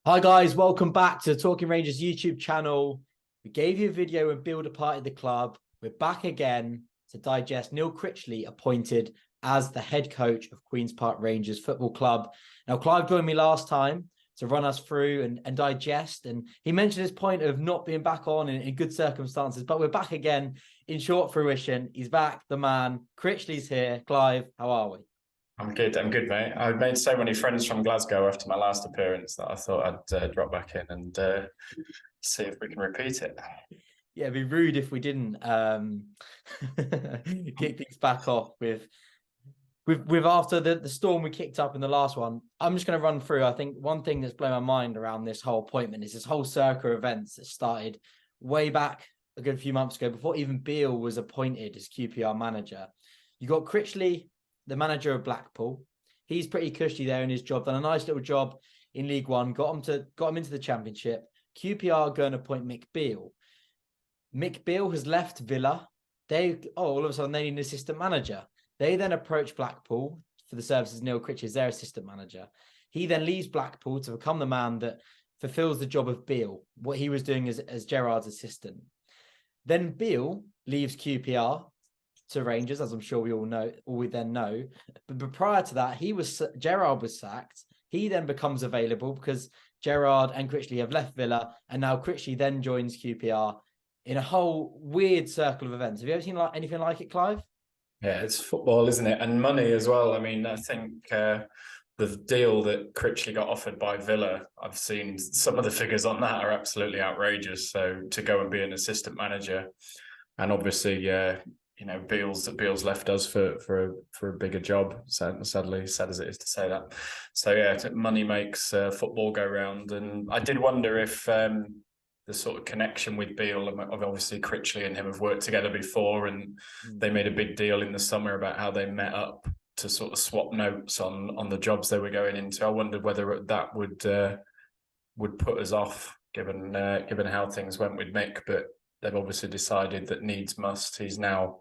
Hi guys, welcome back to the Talking Rangers YouTube channel. We gave you a video and Beale departed the club. We're back again to digest Neil Critchley appointed as the head coach of Queen's Park Rangers Football Club. Now, Clive joined me last time to run us through and digest, and he mentioned his point of not being back on in good circumstances, but we're back again in short fruition. He's back, the man. Critchley's here. Clive, how are we? I'm good. I'm good, mate. I made so many friends from Glasgow after my last appearance that I thought I'd drop back in and see if we can repeat it. Yeah, it'd be rude if we didn't kick things back off with after the storm we kicked up in the last one. I'm just going to run through. I think one thing that's blown my mind around this whole appointment is this whole circle of events that started way back a good few months ago, before even Beale was appointed as QPR manager. You got Critchley, the manager of Blackpool. He's pretty cushy there in his job, done a nice little job in League One, got him into the Championship. QPR going to appoint Mick Beale. Mick Beale has left Villa. All of a sudden they need an assistant manager. They then approach Blackpool for the services of Neil Critchley as their assistant manager. He then leaves Blackpool to become the man that fulfills the job of Beale, what he was doing as Gerrard's assistant. Then Beale leaves QPR to Rangers, as I'm sure we all know, or we then know. But prior to that, Gerrard was sacked. He then becomes available because Gerrard and Critchley have left Villa, and now Critchley then joins QPR in a whole weird circle of events. Have you ever seen anything like it, Clive? Yeah, it's football, isn't it? And money as well. I mean, I think the deal that Critchley got offered by Villa, I've seen some of the figures on that are absolutely outrageous. So to go and be an assistant manager, and obviously, Beale's left us for a bigger job. Sadly, sad as it is to say that. So yeah, money makes football go round. And I did wonder if the sort of connection with Beale, obviously Critchley and him have worked together before, and they made a big deal in the summer about how they met up to sort of swap notes on the jobs they were going into. I wondered whether that would put us off, given how things went with Mick, but they've obviously decided that needs must. He's now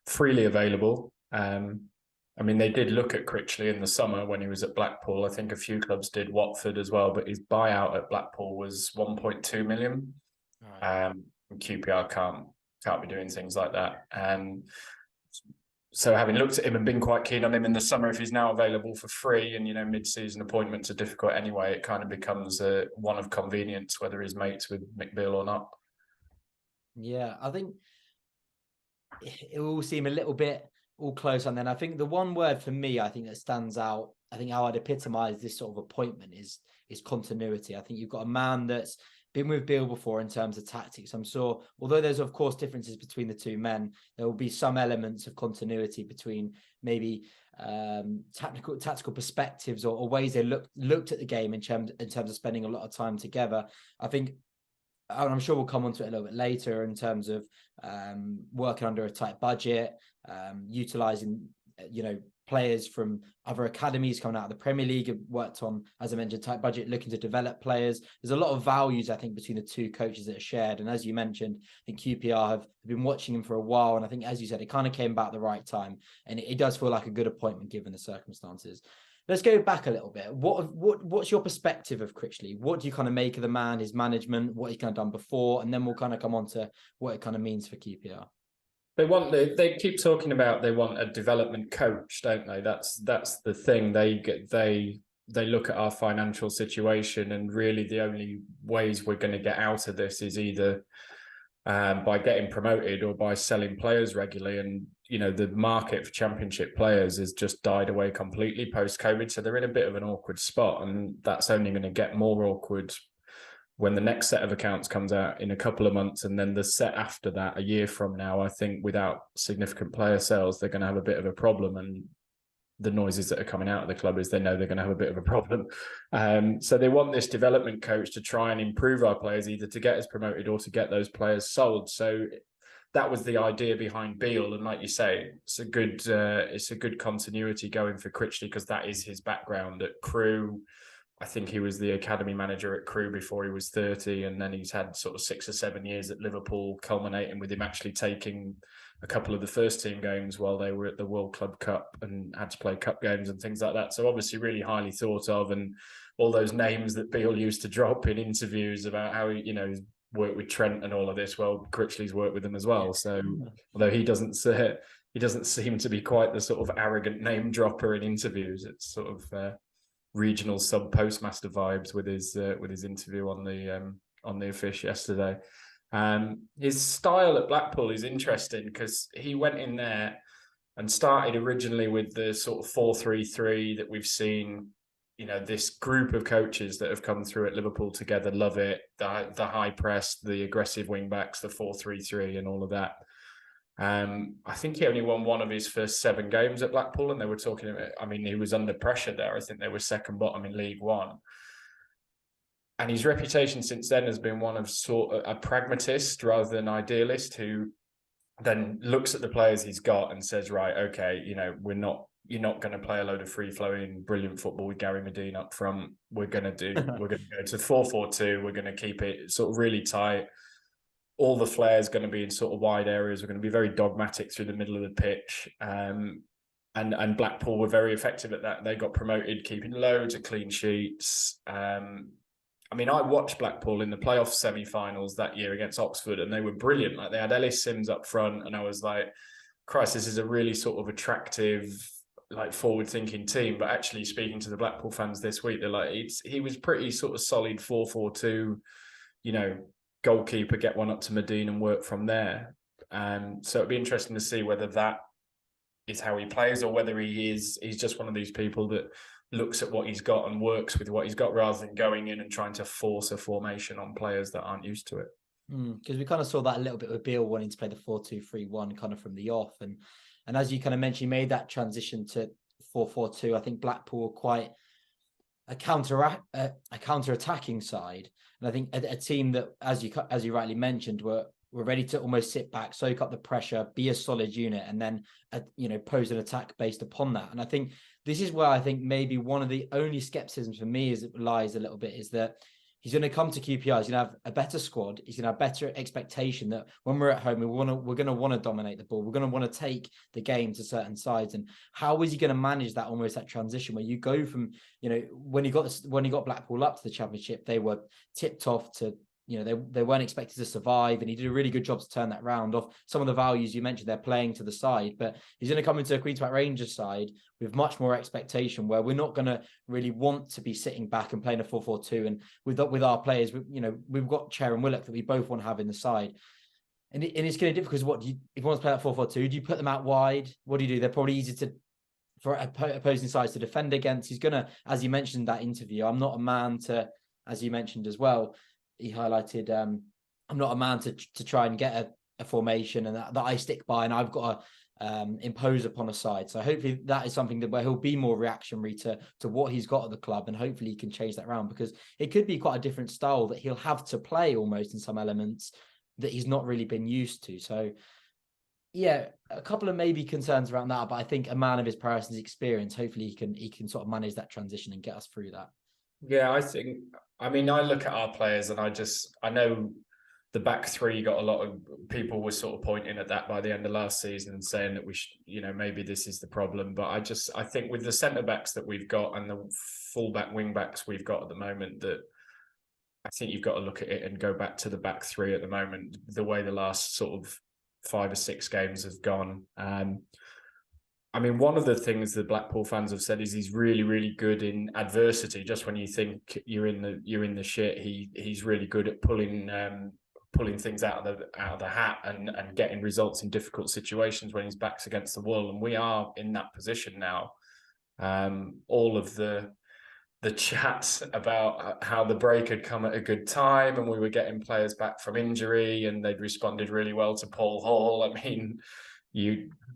freely available. I mean, they did look at Critchley in the summer when he was at Blackpool. I think a few clubs did, Watford as well, but his buyout at Blackpool was 1.2 million. Right. QPR can't be doing things like that. So having looked at him and been quite keen on him in the summer, if he's now available for free, and mid-season appointments are difficult anyway, it kind of becomes one of convenience whether he's mates with Mick Beale or not. Yeah, I think it will seem a little bit all close. And then I think the one word for me, I think that stands out, I think how I'd epitomize this sort of appointment is continuity. I think you've got a man that's been with Beale before in terms of tactics. I'm sure, although there's of course differences between the two men, there will be some elements of continuity between maybe tactical perspectives or ways they looked at the game in terms of spending a lot of time together. I think, and I'm sure we'll come onto it a little bit later, in terms of working under a tight budget, utilizing players from other academies coming out of the Premier League, have worked on, as I mentioned, tight budget, looking to develop players. There's a lot of values, I think, between the two coaches that are shared. And as you mentioned, I think QPR have been watching him for a while. And I think, as you said, it kind of came about the right time. And it does feel like a good appointment given the circumstances. Let's go back a little bit. What's your perspective of Critchley? What do you kind of make of the man, his management, what he's kind of done before? And then we'll kind of come on to what it kind of means for QPR. They keep talking about they want a development coach, don't they? That's the thing. They look at our financial situation, and really the only ways we're going to get out of this is either by getting promoted or by selling players regularly. And the market for Championship players has just died away completely post-COVID, so they're in a bit of an awkward spot, and that's only going to get more awkward when the next set of accounts comes out in a couple of months, and then the set after that, a year from now. I think without significant player sales, they're going to have a bit of a problem. And the noises that are coming out of the club is they know they're going to have a bit of a problem. So they want this development coach to try and improve our players, either to get us promoted or to get those players sold. So that was the idea behind Beale. And like you say, it's a good continuity going for Critchley, because that is his background at Crewe. I think he was the academy manager at Crewe before he was 30, and then he's had sort of 6 or 7 years at Liverpool, culminating with him actually taking a couple of the first team games while they were at the World Club Cup and had to play cup games and things like that. So obviously really highly thought of, and all those names that Beale used to drop in interviews about how he's worked with Trent and all of this. Well, Critchley's worked with them as well. So although he doesn't seem to be quite the sort of arrogant name dropper in interviews, it's sort of regional sub postmaster vibes with his interview on the Fish yesterday. His style at Blackpool is interesting because he went in there and started originally with the sort of 4-3-3 that we've seen. This group of coaches that have come through at Liverpool together love it. The high press, the aggressive wing backs, the 4-3-3 and all of that. I think he only won one of his first 7 games at Blackpool, and they were talking about, he was under pressure there. I think they were second bottom in League One. And his reputation since then has been one of sort of a pragmatist rather than idealist, who then looks at the players he's got and says, right, okay, you're not going to play a load of free-flowing, brilliant football with Gary Medine up front. We're going to go to 4-4-2. We're going to keep it sort of really tight. All the flair's going to be in sort of wide areas. We're going to be very dogmatic through the middle of the pitch. And Blackpool were very effective at that. They got promoted, keeping loads of clean sheets. I watched Blackpool in the playoff semi-finals that year against Oxford, and they were brilliant. Like, they had Ellis Sims up front, and I was like, Christ, this is a really sort of attractive, like, forward-thinking team. But actually, speaking to the Blackpool fans this week, they're like, he was pretty sort of solid 4-4-2, goalkeeper, get one up to Medine and work from there. So it'd be interesting to see whether that is how he plays, or whether he's just one of these people that looks at what he's got and works with what he's got, rather than going in and trying to force a formation on players that aren't used to it. Because we kind of saw that a little bit with Beale wanting to play the 4-2-3-1 kind of from the off. And as you kind of mentioned, he made that transition to 4-4-2. I think Blackpool were quite a counter-attacking side. And I think a team that, as you rightly mentioned, were ready to almost sit back, soak up the pressure, be a solid unit, and then pose an attack based upon that. And I think this is where I think maybe one of the only skepticisms for me lies a little bit, is that he's going to come to QPR. He's going to have a better squad. He's going to have better expectation that when we're at home, we're going to want to dominate the ball. We're going to want to take the game to certain sides. And how is he going to manage that, almost that transition where you go from, when he got Blackpool up to the Championship, they were tipped off to, they weren't expected to survive, and he did a really good job to turn that round off. Some of the values you mentioned, they're playing to the side, but he's going to come into a Queen's Park Rangers side with much more expectation, where we're not going to really want to be sitting back and playing a 4-4-2. And with our players, we've got Cher and Willock that we both want to have in the side. And it's going to be difficult, because if you want to play that 4-4-2, do you put them out wide? What do you do? They're probably easy for opposing sides to defend against. He's going to, as you mentioned in that interview, I'm not a man to, as you mentioned as well, he highlighted, I'm not a man to try and get a formation and that I stick by, and I've got to impose upon a side. So hopefully that is something where he'll be more reactionary to what he's got at the club, and hopefully he can change that around, because it could be quite a different style that he'll have to play almost in some elements that he's not really been used to. So yeah, a couple of maybe concerns around that, but I think a man of his prowess and his experience, hopefully he can sort of manage that transition and get us through that. Yeah, I look at our players, and I know the back three got a lot of people were sort of pointing at that by the end of last season and saying that we should, maybe this is the problem. But I think with the centre backs that we've got and the full back wing backs we've got at the moment, that I think you've got to look at it and go back to the back three at the moment, the way the last sort of 5 or 6 games have gone. One of the things the Blackpool fans have said is he's really, really good in adversity. Just when you think you're in the shit, he's really good at pulling things out of the hat and getting results in difficult situations when his back's against the wall. And we are in that position now. All of the chats about how the break had come at a good time and we were getting players back from injury and they'd responded really well to Paul Hall.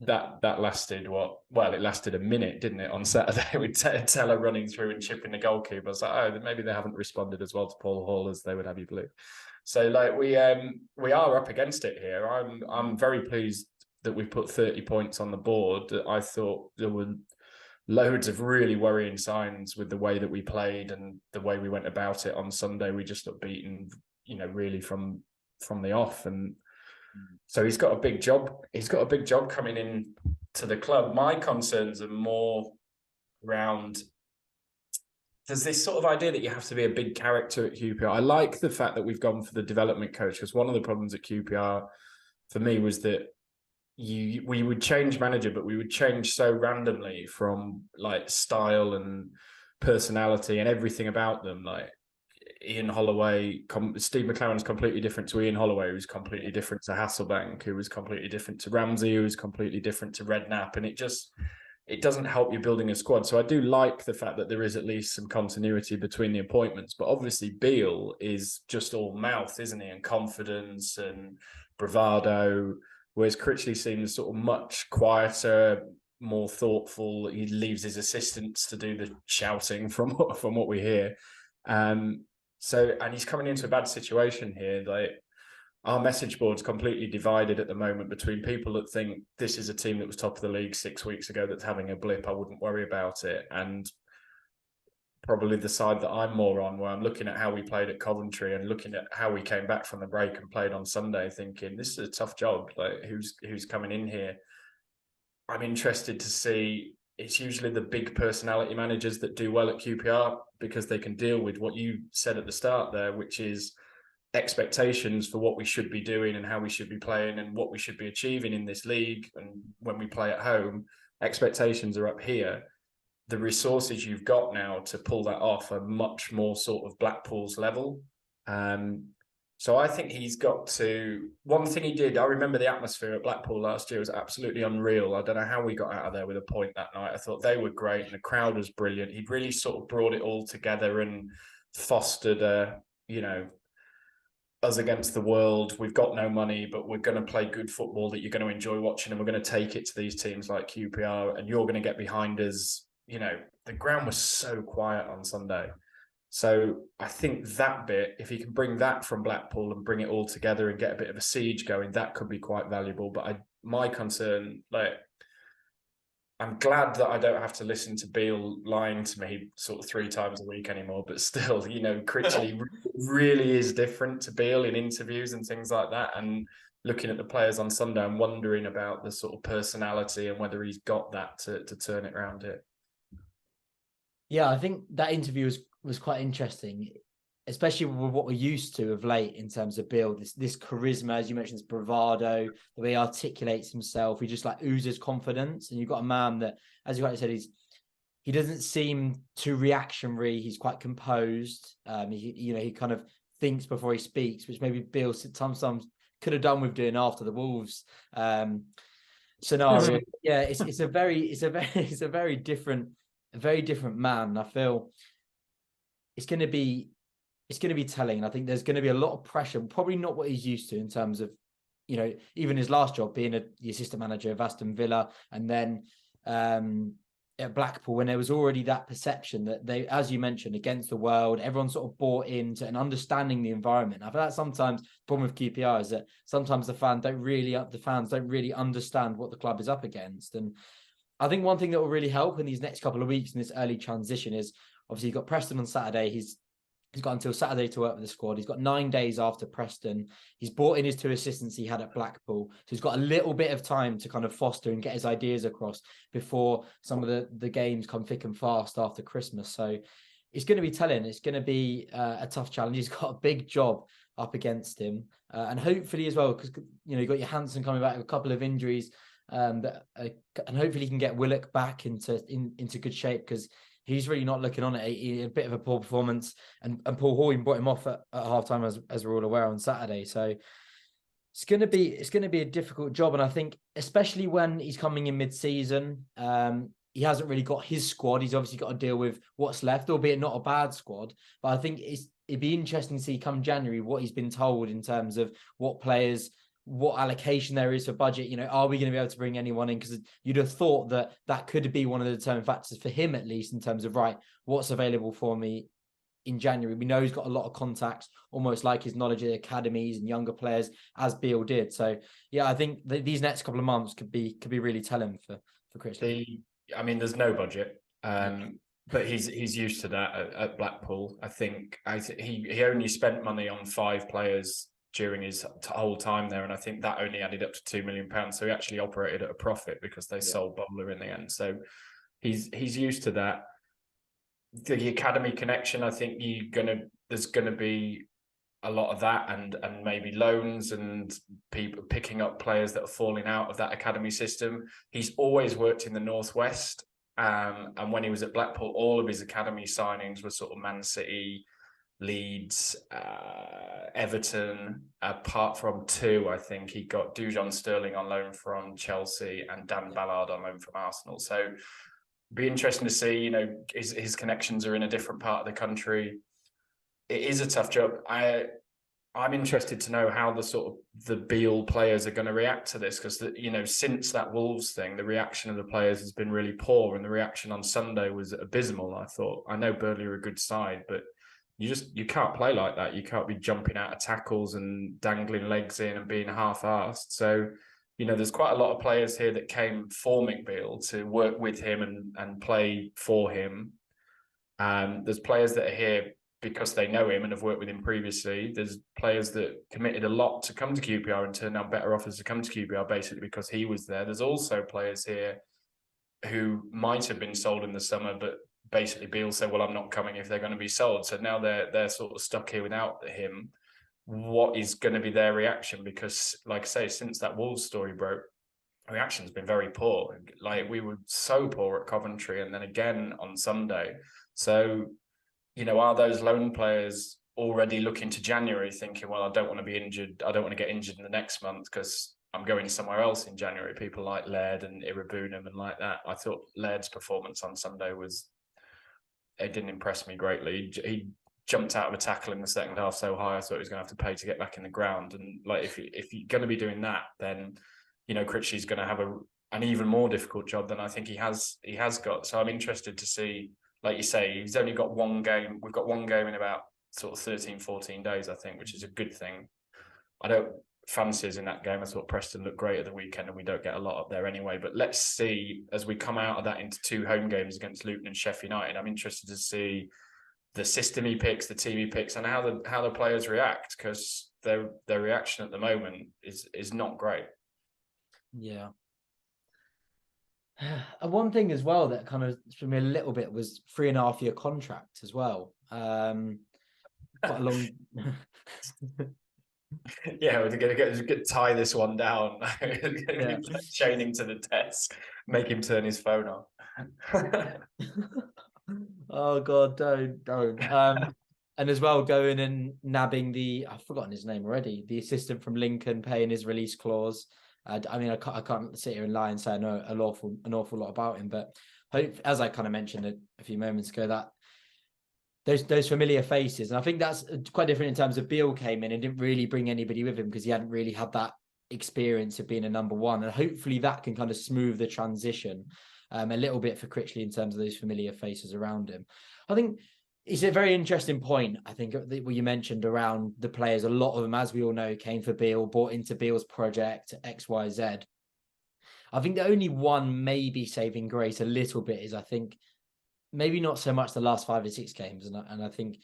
That lasted it lasted a minute, didn't it, on Saturday with Teller running through and chipping the goalkeeper. I was like, maybe they haven't responded as well to Paul Hall as they would have you believe. So we are up against it here. I'm very pleased that we've put 30 points on the board. I thought there were loads of really worrying signs with the way that we played and the way we went about it on Sunday. We just got beaten, really from the off. And so he's got a big job. He's got a big job coming in to the club. My concerns are more around there's this sort of idea that you have to be a big character at QPR. I like the fact that we've gone for the development coach, because one of the problems at QPR for me was that we would change manager, but we would change so randomly from like style and personality and everything about them. Like Ian Holloway, Steve McLaren's completely different to Ian Holloway, who's completely different to Hasselbank, who was completely different to Ramsey, who was completely different to Redknapp, and it doesn't help you building a squad. So I do like the fact that there is at least some continuity between the appointments, but obviously Beale is just all mouth, isn't he, and confidence and bravado, whereas Critchley seems sort of much quieter, more thoughtful. He leaves his assistants to do the shouting from what we hear. So, and he's coming into a bad situation here. Like, our message board's completely divided at the moment between people that think this is a team that was top of the league 6 weeks ago that's having a blip, I wouldn't worry about it, and probably the side that I'm more on, where I'm looking at how we played at Coventry and looking at how we came back from the break and played on Sunday, thinking this is a tough job. Like, who's coming in here? I'm interested to see. It's usually the big personality managers that do well at QPR, because they can deal with what you said at the start there, which is expectations for what we should be doing and how we should be playing and what we should be achieving in this league. And when we play at home, expectations are up here. The resources you've got now to pull that off are much more sort of Blackpool's level. So I think he's got to. One thing he did, I remember the atmosphere at Blackpool last year was absolutely unreal. I don't know how we got out of there with a point that night. I thought they were great and the crowd was brilliant. He'd really sort of brought it all together and fostered us against the world. We've got no money, but we're going to play good football that you're going to enjoy watching, and we're going to take it to these teams like QPR, and you're going to get behind us. The ground was so quiet on Sunday. So I think that bit, if he can bring that from Blackpool and bring it all together and get a bit of a siege going, that could be quite valuable. But my concern, I'm glad that I don't have to listen to Beale lying to me sort of 3 times a week anymore. But still, Critchley really is different to Beale in interviews and things like that. And looking at the players on Sunday, I'm wondering about the sort of personality and whether he's got that to turn it around here. Yeah, I think that interview was quite interesting, especially with what we're used to of late in terms of Beale. This charisma, as you mentioned, this bravado, the way he articulates himself, he just like oozes confidence. And you've got a man that, as you rightly said, he doesn't seem too reactionary. He's quite composed. He kind of thinks before he speaks, which maybe Beale sometimes could have done with doing after the Wolves scenario. Yeah, it's a very different man. I feel it's going to be telling. And I think there's going to be a lot of pressure, probably not what he's used to in terms of, even his last job being the assistant manager of Aston Villa, and then at Blackpool, when there was already that perception that they, as you mentioned, against the world, everyone sort of bought into and understanding the environment. I feel like sometimes the problem with QPR is that sometimes the fans don't really understand what the club is up against. And I think one thing that will really help in these next couple of weeks in this early transition is, obviously, you've got Preston on Saturday. He's got until Saturday to work with the squad. He's got 9 days after Preston. He's brought in his 2 assistants he had at Blackpool. So he's got a little bit of time to kind of foster and get his ideas across before some of the games come thick and fast after Christmas. So it's going to be telling. It's going to be a tough challenge. He's got a big job up against him. And hopefully as well, because, you've got your Hansen coming back with a couple of injuries. And hopefully he can get Willock back into good shape, because he's really not looking on it. A bit of a poor performance, and Paul Hall brought him off at halftime, as we're all aware, on Saturday. So it's going to be a difficult job, and I think especially when he's coming in mid-season, he hasn't really got his squad. He's obviously got to deal with what's left, albeit not a bad squad. But I think it'd be interesting to see come January what he's been told in terms of what players, what allocation there is for budget. Are we going to be able to bring anyone in? Because you'd have thought that could be one of the determining factors for him, at least in terms of, right, what's available for me in January. We know he's got a lot of contacts, almost like his knowledge of the academies and younger players, as Beale did. So yeah, I think these next couple of months could be really telling for Critchley. There's no budget, but he's used to that at Blackpool. I think he only spent money on 5 players during his whole time there, and I think that only added up to £2 million. So he actually operated at a profit because they sold Bowler in the end. So he's used to that. the academy connection, I think there's gonna be a lot of that, and maybe loans and people picking up players that are falling out of that academy system. He's always worked in the Northwest, and when he was at Blackpool, all of his academy signings were sort of Man City, Leeds, Everton. Apart from two, I think he got Dujon Sterling on loan from Chelsea and Dan Ballard on loan from Arsenal. So be interesting to see. You know, his connections are in a different part of the country. It is a tough job. I'm interested to know how the Beale players are going to react to this, because you know, since that Wolves thing, the reaction of the players has been really poor, and the reaction on Sunday was abysmal. I know Burnley are a good side, but you can't play like that. You can't be jumping out of tackles and dangling legs in and being half-arsed. So, you know, there's quite a lot of players here that came for McBeal to work with him and play for him. There's players that are here because they know him and have worked with him previously. There's players that committed a lot to come to QPR and turned down better offers to come to QPR basically because he was there. There's also players here who might have been sold in the summer, but basically Beale said, well, I'm not coming if they're going to be sold. So now they're sort of stuck here without him. What is going to be their reaction? Because, like I say, since that Wolves story broke, reaction's been very poor. Like, we were so poor at Coventry and then again on Sunday. So, you know, are those loan players already looking to January thinking, well, I don't want to be injured. I don't want to get injured in the next month because I'm going somewhere else in January. People like Laird and Irabunum and like that. I thought Laird's performance on Sunday it didn't impress me greatly. He jumped out of a tackle in the second half so high, I thought he was going to have to pay to get back in the ground. And like, if you're going to be doing that, then, you know, Critchley's going to have an even more difficult job than I think he has got. So I'm interested to see. Like you say, he's only got one game. We've got one game in about sort of 13, 14 days, I think, which is a good thing. I don't fancy us in that game. I thought Preston looked great at the weekend and we don't get a lot up there anyway. But let's see, as we come out of that into two home games against Luton and Sheffield United, I'm interested to see the system he picks, the team he picks, and how the players react, because their reaction at the moment is not great. Yeah. And one thing as well that kind of threw me a little bit was 3.5-year contract as well. Quite a long. Yeah, we're going to tie this one down. Yeah. Chain him to the desk, make him turn his phone off. Oh God, don't. And as well, going and nabbing I've forgotten his name already, the assistant from Lincoln, paying his release clause. I mean, I can't sit here and lie and say I know an awful lot about him, but as I kind of mentioned a few moments ago, that those familiar faces, and I think that's quite different in terms of Beale came in and didn't really bring anybody with him because he hadn't really had that experience of being a number one, and hopefully that can kind of smooth the transition a little bit for Critchley in terms of those familiar faces around him. I think it's a very interesting point. I think what you mentioned around the players, a lot of them, as we all know, came for Beale, bought into Beale's project XYZ. I think the only one maybe saving grace a little bit is, I think, maybe not so much the last 5 or 6 games, and I think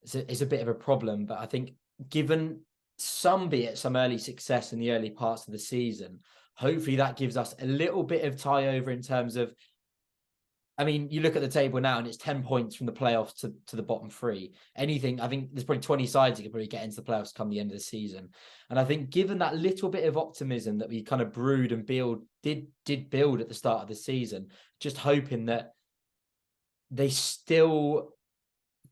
it's a bit of a problem. But I think given some early success in the early parts of the season, hopefully that gives us a little bit of tie over in terms of, I mean, you look at the table now and it's 10 points from the playoffs to the bottom 3. Anything, I think there's probably 20 sides you could probably get into the playoffs come the end of the season. And I think given that little bit of optimism that we kind of brewed and did build at the start of the season, just hoping that they still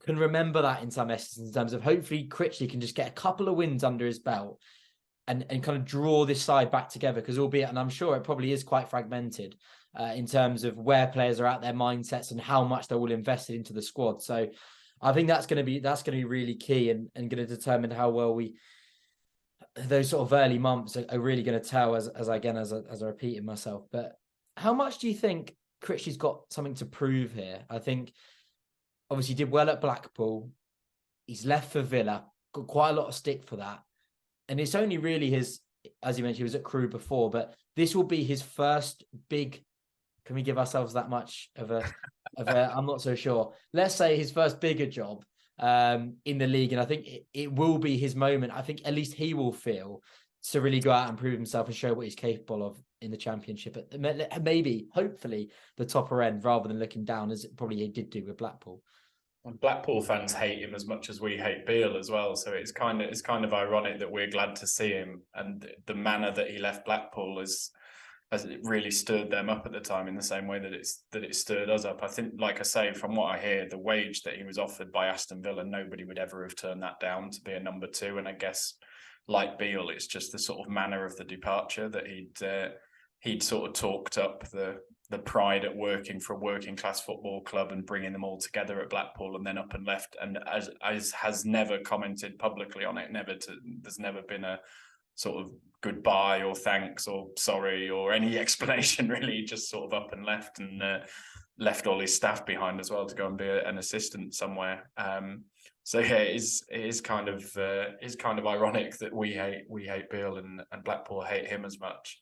can remember that in some essence, in terms of hopefully Critchley can just get a couple of wins under his belt and kind of draw this side back together, because albeit, and I'm sure it probably is quite fragmented in terms of where players are at, their mindsets and how much they're all invested into the squad. So I think that's going to be really key and going to determine how well those sort of early months are really going to tell, as I repeated myself. But how much do you think Critchley's got something to prove here? I think obviously he did well at Blackpool. He's left for Villa, got quite a lot of stick for that. And it's only really as you mentioned, he was at Crewe before, but this will be his first big, can we give ourselves that much of a I'm not so sure. Let's say his first bigger job in the league. And I think it will be his moment. I think at least he will feel to really go out and prove himself and show what he's capable of in the Championship at maybe, hopefully, the topper end, rather than looking down as it probably he did do with Blackpool. And Blackpool fans hate him as much as we hate Beale as well. So it's kind of ironic that we're glad to see him, and the manner that he left Blackpool has it really stirred them up at the time in the same way that it stirred us up. I think, like I say, from what I hear, the wage that he was offered by Aston Villa, nobody would ever have turned that down to be a number 2. And I guess, like Beale, it's just the sort of manner of the departure that he'd sort of talked up the pride at working for a working class football club and bringing them all together at Blackpool, and then up and left, and as has never commented publicly on it. There's never been a sort of goodbye or thanks or sorry or any explanation, really. Just sort of up and left, and left all his staff behind as well to go and be an assistant somewhere. So yeah, it is kind of ironic that we hate Beale and Blackpool hate him as much.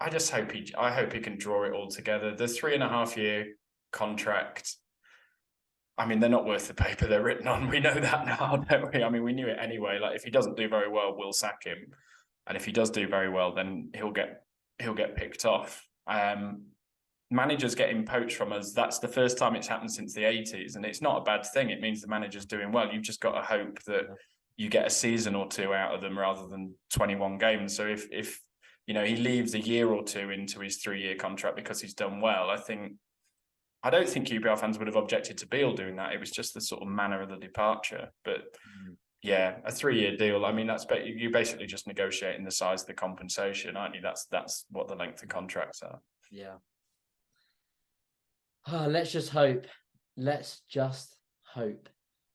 I hope he can draw it all together. The 3.5-year contract, I mean, they're not worth the paper they're written on. We know that now, don't we? I mean, we knew it anyway. Like, if he doesn't do very well, we'll sack him, and if he does do very well, then he'll get picked off. Managers getting poached from us, that's the first time it's happened since the 80s, and it's not a bad thing. It means the manager's doing well. You've just got to hope that you get a season or 2 out of them rather than 21 games. So if he leaves a year or 2 into his 3-year contract because he's done well, I don't think QPR fans would have objected to Beale doing that. It was just the sort of manner of the departure. But yeah, a 3-year deal, I mean, you're basically just negotiating the size of the compensation, aren't you? That's what the length of contracts are. Yeah. Let's just hope.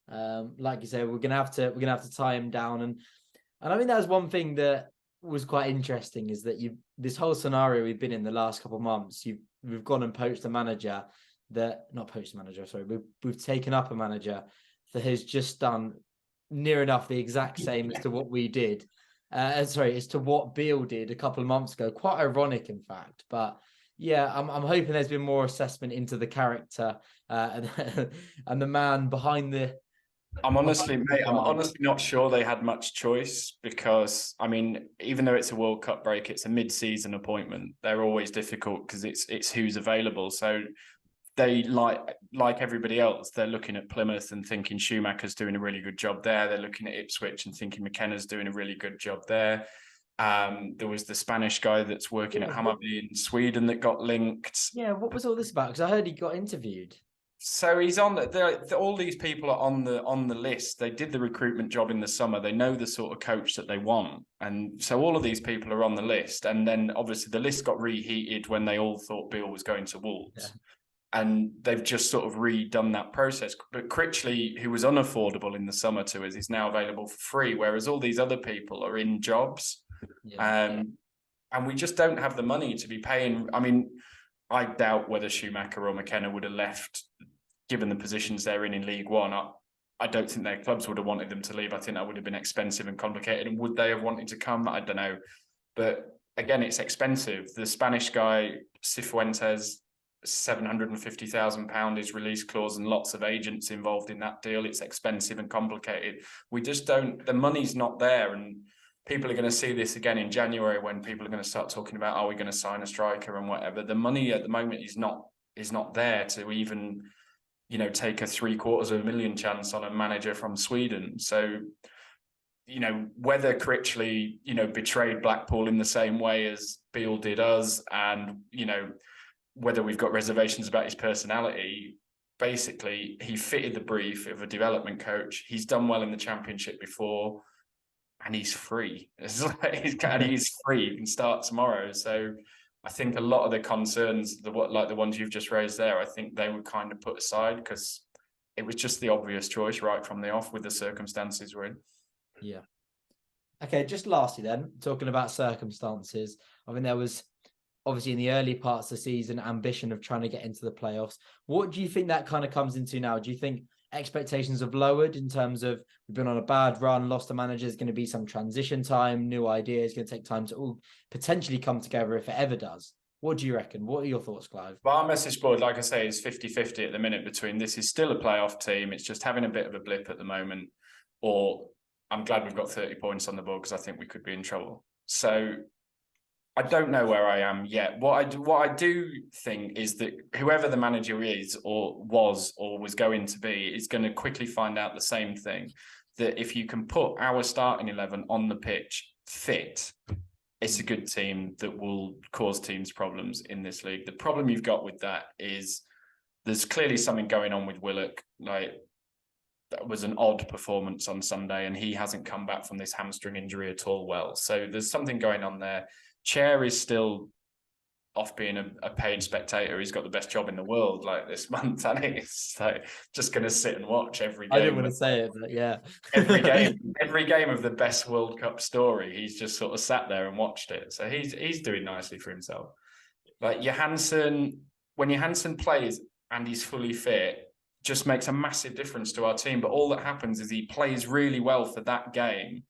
Like you say, we're gonna have to tie him down, and I think that's one thing that was quite interesting, is that this whole scenario we've been in the last couple of months. We've gone and poached a manager we've taken up a manager that has just done near enough the exact same as to what we did. As to what Beale did a couple of months ago. Quite ironic, in fact, but. Yeah, I'm hoping there's been more assessment into the character and the man behind the. I'm honestly not sure they had much choice, because, I mean, even though it's a World Cup break, it's a mid-season appointment. They're always difficult because it's who's available. So they, like everybody else, they're looking at Plymouth and thinking Schumacher's doing a really good job there. They're looking at Ipswich and thinking McKenna's doing a really good job there. There was the Spanish guy that's working at Hammarby in Sweden that got linked. Yeah, what was all this about? Because I heard he got interviewed. So he's on all these people are on the list. They did the recruitment job in the summer. They know the sort of coach that they want, and so all of these people are on the list. And then obviously the list got reheated when they all thought Beale was going to Wolves, and they've just sort of redone that process. But Critchley, who was unaffordable in the summer to us, is now available for free, whereas all these other people are in jobs. And we just don't have the money to be paying. I mean, I doubt whether Schumacher or McKenna would have left, given the positions they're in League One. I don't think their clubs would have wanted them to leave. I think that would have been expensive and complicated. And would they have wanted to come? I don't know. But again, it's expensive. The Spanish guy, Cifuentes, £750,000 is release clause, and lots of agents involved in that deal. It's expensive and complicated. We just don't, the money's not there. And people are going to see this again in January, when people are going to start talking about, are we going to sign a striker and whatever. The money at the moment is not there to even, take a $750,000 chance on a manager from Sweden. So, whether Critchley, betrayed Blackpool in the same way as Beale did us, and, whether we've got reservations about his personality, basically he fitted the brief of a development coach. He's done well in the Championship before, and he's free. He's free. He can start tomorrow. So I think a lot of the concerns, the ones you've just raised there, I think they were kind of put aside, because it was just the obvious choice right from the off with the circumstances we're in. Yeah. Okay, just lastly then, talking about circumstances, I mean, there was obviously in the early parts of the season ambition of trying to get into the playoffs. What do you think that kind of comes into now? Do you think expectations have lowered in terms of, we've been on a bad run, lost a manager, there's going to be some transition time, new ideas, going to take time to all potentially come together if it ever does? What do you reckon? What are your thoughts, Clive? Well, our message board, like I say, is 50-50 at the minute between this is still a playoff team, it's just having a bit of a blip at the moment, or I'm glad we've got 30 points on the board because I think we could be in trouble. So I don't know where I am yet. What I do think is that whoever the manager is or was going to be is going to quickly find out the same thing, that if you can put our starting 11 on the pitch fit, it's a good team that will cause teams problems in this league. The problem you've got with that is there's clearly something going on with Willock. Like, that was an odd performance on Sunday, and he hasn't come back from this hamstring injury at all well. So there's something going on there. Chair is still off being a paid spectator. He's got the best job in the world like this month, and he's like just going to sit and watch every game. I didn't want to say it, but yeah. every game of the best World Cup story, he's just sort of sat there and watched it. So he's doing nicely for himself. Like Johansson, when Johansson plays and he's fully fit, just makes a massive difference to our team. But all that happens is he plays really well for that game,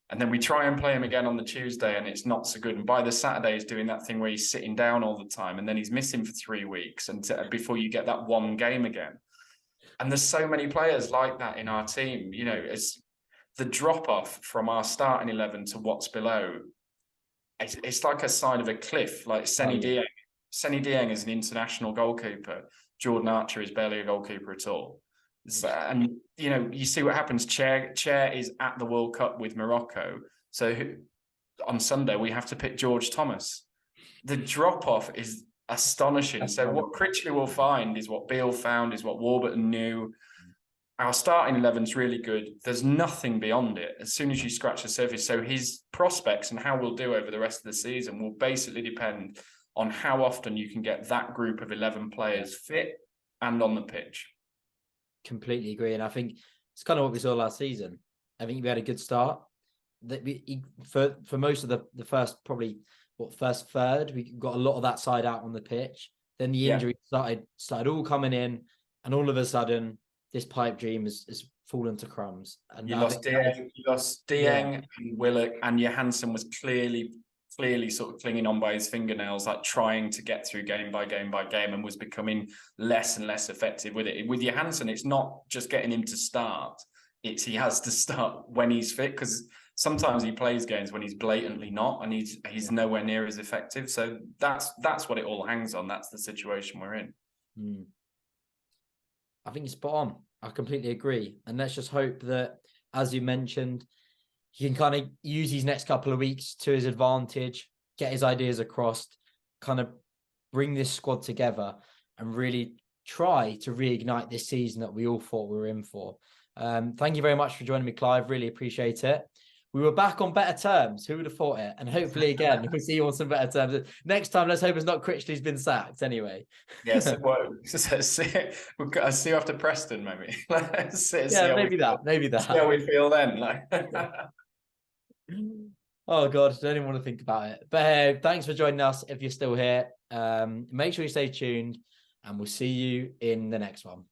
and then we try and play him again on the Tuesday and it's not so good. And by the Saturday, he's doing that thing where he's sitting down all the time, and then he's missing for 3 weeks before you get that one game again. And there's so many players like that in our team. You know, it's the drop-off from our starting 11 to what's below. It's like a side of a cliff. Like Senny Dieng is an international goalkeeper. Jordan Archer is barely a goalkeeper at all. And, you know, you see what happens. Chair is at the World Cup with Morocco. So on Sunday, we have to pick George Thomas. The drop-off is astonishing. So what Critchley will find is what Beale found, is what Warburton knew. Our starting 11 is really good. There's nothing beyond it as soon as you scratch the surface. So his prospects and how we'll do over the rest of the season will basically depend on how often you can get that group of 11 players fit and on the pitch. Completely agree. And I think it's kind of what we saw last season. I think we had a good start. For most of the first, probably first third, we got a lot of that side out on the pitch. Then the injury started all coming in, and all of a sudden this pipe dream has fallen to crumbs. And you lost Dieng and Willock, and Johansson was clearly sort of clinging on by his fingernails, like trying to get through game by game by game, and was becoming less and less effective with it. With Johansson, it's not just getting him to start. He has to start when he's fit, because sometimes he plays games when he's blatantly not, and he's nowhere near as effective. So that's what it all hangs on. That's the situation we're in. I think you're spot on. I completely agree. And let's just hope that, as you mentioned, he can kind of use these next couple of weeks to his advantage, get his ideas across, kind of bring this squad together and really try to reignite this season that we all thought we were in for. Thank you very much for joining me, Clive. Really appreciate it. We were back on better terms. Who would have thought it? And hopefully, again, we'll see you on some better terms. Next time, let's hope it's not Critchley's been sacked anyway. Yes, I'll see you after Preston, maybe. Maybe that. See how we feel then. Oh, God, I don't even want to think about it. But hey, thanks for joining us if you're still here. Make sure you stay tuned, and we'll see you in the next one.